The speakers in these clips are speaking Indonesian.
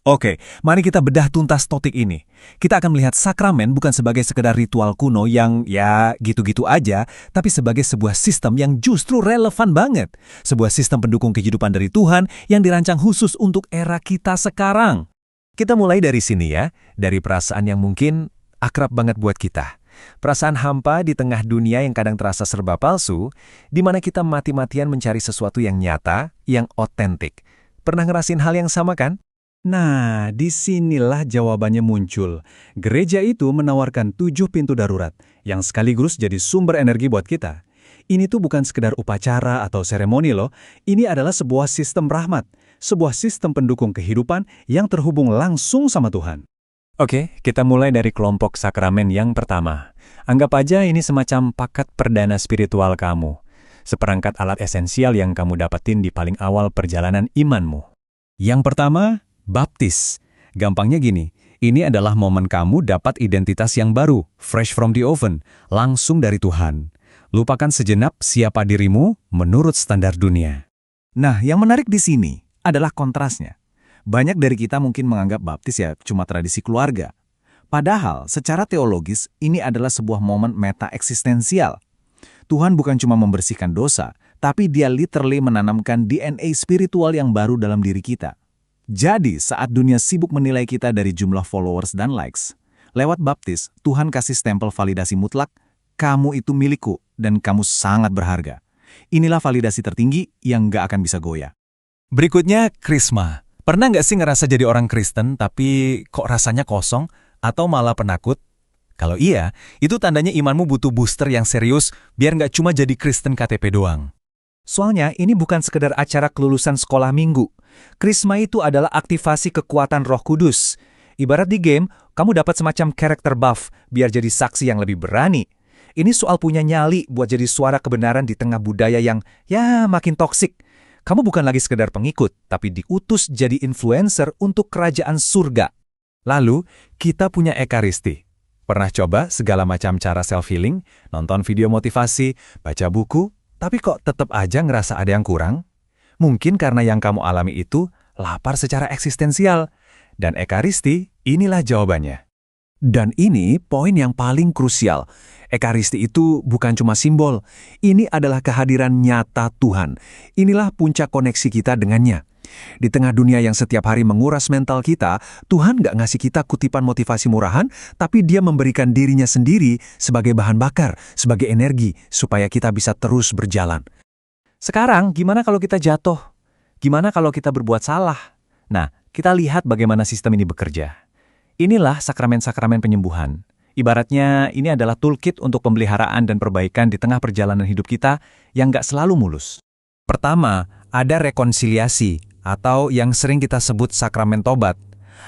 Oke, mari kita bedah tuntas topik ini. Kita akan melihat sakramen bukan sebagai sekedar ritual kuno yang ya gitu-gitu aja, tapi sebagai sebuah sistem yang justru relevan banget. Sebuah sistem pendukung kehidupan dari Tuhan yang dirancang khusus untuk era kita sekarang. Kita mulai dari sini ya, dari perasaan yang mungkin akrab banget buat kita. Perasaan hampa di tengah dunia yang kadang terasa serba palsu, di mana kita mati-matian mencari sesuatu yang nyata, yang otentik. Pernah ngerasin hal yang sama kan? Nah, disinilah jawabannya muncul. Gereja itu menawarkan 7 pintu darurat, yang sekaligus jadi sumber energi buat kita. Ini tuh bukan sekedar upacara atau seremoni loh, ini adalah sebuah sistem rahmat, sebuah sistem pendukung kehidupan yang terhubung langsung sama Tuhan. Oke, kita mulai dari kelompok sakramen yang pertama. Anggap aja ini semacam paket perdana spiritual kamu. Seperangkat alat esensial yang kamu dapetin di paling awal perjalanan imanmu. Yang pertama, baptis. Gampangnya gini, ini adalah momen kamu dapat identitas yang baru, fresh from the oven, langsung dari Tuhan. Lupakan sejenak siapa dirimu menurut standar dunia. Nah, yang menarik di sini adalah kontrasnya. Banyak dari kita mungkin menganggap baptis ya cuma tradisi keluarga. Padahal, secara teologis, ini adalah sebuah momen meta-eksistensial. Tuhan bukan cuma membersihkan dosa, tapi Dia literally menanamkan DNA spiritual yang baru dalam diri kita. Jadi, saat dunia sibuk menilai kita dari jumlah followers dan likes, lewat baptis, Tuhan kasih stempel validasi mutlak, kamu itu milikku dan kamu sangat berharga. Inilah validasi tertinggi yang nggak akan bisa goyah. Berikutnya, krisma. Pernah nggak sih ngerasa jadi orang Kristen tapi kok rasanya kosong atau malah penakut? Kalau iya, itu tandanya imanmu butuh booster yang serius biar nggak cuma jadi Kristen KTP doang. Soalnya ini bukan sekedar acara kelulusan sekolah minggu. Krisma itu adalah aktivasi kekuatan Roh Kudus. Ibarat di game, kamu dapat semacam karakter buff biar jadi saksi yang lebih berani. Ini soal punya nyali buat jadi suara kebenaran di tengah budaya yang ya makin toksik. Kamu bukan lagi sekedar pengikut, tapi diutus jadi influencer untuk kerajaan surga. Lalu, kita punya ekaristi. Pernah coba segala macam cara self-healing, nonton video motivasi, baca buku, tapi kok tetap aja ngerasa ada yang kurang? Mungkin karena yang kamu alami itu lapar secara eksistensial. Dan ekaristi, inilah jawabannya. Dan ini poin yang paling krusial. Ekaristi itu bukan cuma simbol. Ini adalah kehadiran nyata Tuhan. Inilah puncak koneksi kita dengannya. Di tengah dunia yang setiap hari menguras mental kita, Tuhan nggak ngasih kita kutipan motivasi murahan, tapi Dia memberikan dirinya sendiri sebagai bahan bakar, sebagai energi, supaya kita bisa terus berjalan. Sekarang, gimana kalau kita jatuh? Gimana kalau kita berbuat salah? Nah, kita lihat bagaimana sistem ini bekerja. Inilah sakramen-sakramen penyembuhan. Ibaratnya, ini adalah toolkit untuk pemeliharaan dan perbaikan di tengah perjalanan hidup kita yang nggak selalu mulus. Pertama, ada rekonsiliasi, atau yang sering kita sebut sakramen tobat.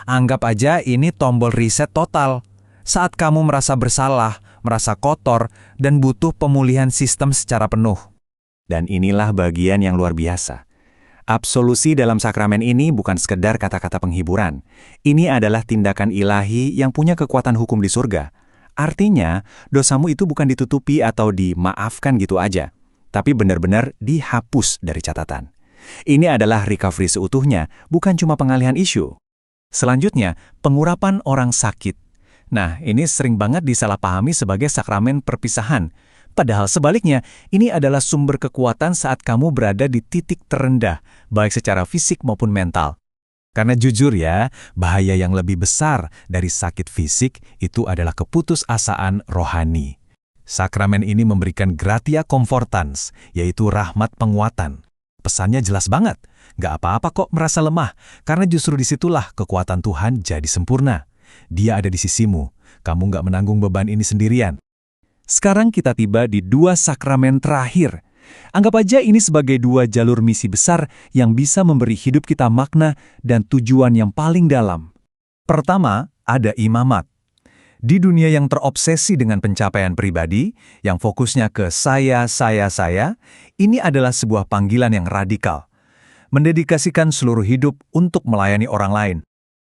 Anggap aja ini tombol reset total. Saat kamu merasa bersalah, merasa kotor, dan butuh pemulihan sistem secara penuh. Dan inilah bagian yang luar biasa. Absolusi dalam sakramen ini bukan sekedar kata-kata penghiburan. Ini adalah tindakan ilahi yang punya kekuatan hukum di surga. Artinya, dosamu itu bukan ditutupi atau dimaafkan gitu aja, tapi benar-benar dihapus dari catatan. Ini adalah recovery seutuhnya, bukan cuma pengalihan isu. Selanjutnya, pengurapan orang sakit. Nah, ini sering banget disalahpahami sebagai sakramen perpisahan. Padahal sebaliknya, ini adalah sumber kekuatan saat kamu berada di titik terendah, baik secara fisik maupun mental. Karena jujur ya, bahaya yang lebih besar dari sakit fisik itu adalah keputusasaan rohani. Sakramen ini memberikan gratia comfortans, yaitu rahmat penguatan. Pesannya jelas banget, nggak apa-apa kok merasa lemah, karena justru disitulah kekuatan Tuhan jadi sempurna. Dia ada di sisimu, kamu nggak menanggung beban ini sendirian. Sekarang kita tiba di 2 sakramen terakhir. Anggap aja ini sebagai 2 jalur misi besar yang bisa memberi hidup kita makna dan tujuan yang paling dalam. Pertama, ada imamat. Di dunia yang terobsesi dengan pencapaian pribadi, yang fokusnya ke saya, ini adalah sebuah panggilan yang radikal. Mendedikasikan seluruh hidup untuk melayani orang lain.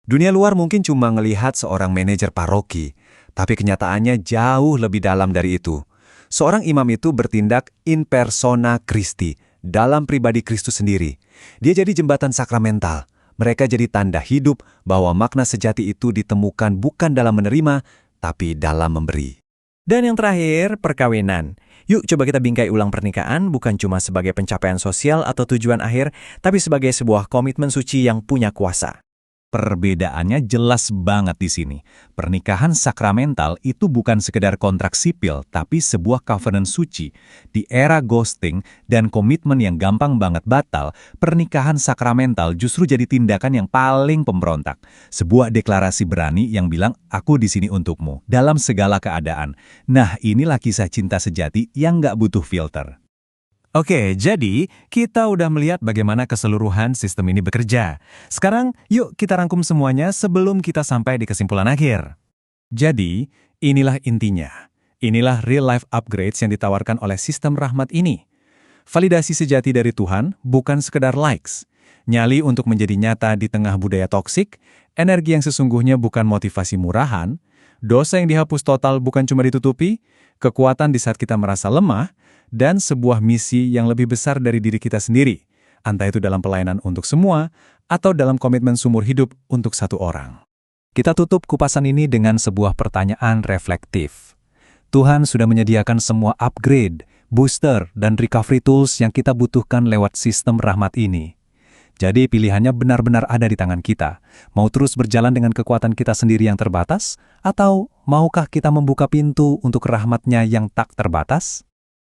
Dunia luar mungkin cuma ngelihat seorang manajer paroki, tapi kenyataannya jauh lebih dalam dari itu. Seorang imam itu bertindak in persona Christi, dalam pribadi Kristus sendiri. Dia jadi jembatan sakramental, Mereka jadi tanda hidup bahwa makna sejati itu ditemukan bukan dalam menerima, tapi dalam memberi. Dan yang terakhir, perkawinan. Yuk coba kita bingkai ulang pernikahan bukan cuma sebagai pencapaian sosial atau tujuan akhir, tapi sebagai sebuah komitmen suci yang punya kuasa. Perbedaannya jelas banget di sini. Pernikahan sakramental itu bukan sekedar kontrak sipil, tapi sebuah covenant suci. Di era ghosting dan komitmen yang gampang banget batal, pernikahan sakramental justru jadi tindakan yang paling pemberontak. Sebuah deklarasi berani yang bilang, aku di sini untukmu, dalam segala keadaan. Nah, inilah kisah cinta sejati yang nggak butuh filter. Oke, jadi kita udah melihat bagaimana keseluruhan sistem ini bekerja. Sekarang, yuk kita rangkum semuanya sebelum kita sampai di kesimpulan akhir. Jadi, inilah intinya. Inilah real-life upgrades yang ditawarkan oleh sistem rahmat ini. Validasi sejati dari Tuhan bukan sekedar likes. Nyali untuk menjadi nyata di tengah budaya toksik, energi yang sesungguhnya bukan motivasi murahan, dosa yang dihapus total bukan cuma ditutupi, kekuatan di saat kita merasa lemah, dan sebuah misi yang lebih besar dari diri kita sendiri, entah itu dalam pelayanan untuk semua, atau dalam komitmen seumur hidup untuk satu orang. Kita tutup kupasan ini dengan sebuah pertanyaan reflektif. Tuhan sudah menyediakan semua upgrade, booster, dan recovery tools yang kita butuhkan lewat sistem rahmat ini. Jadi pilihannya benar-benar ada di tangan kita. Mau terus berjalan dengan kekuatan kita sendiri yang terbatas, atau maukah kita membuka pintu untuk rahmat-Nya yang tak terbatas?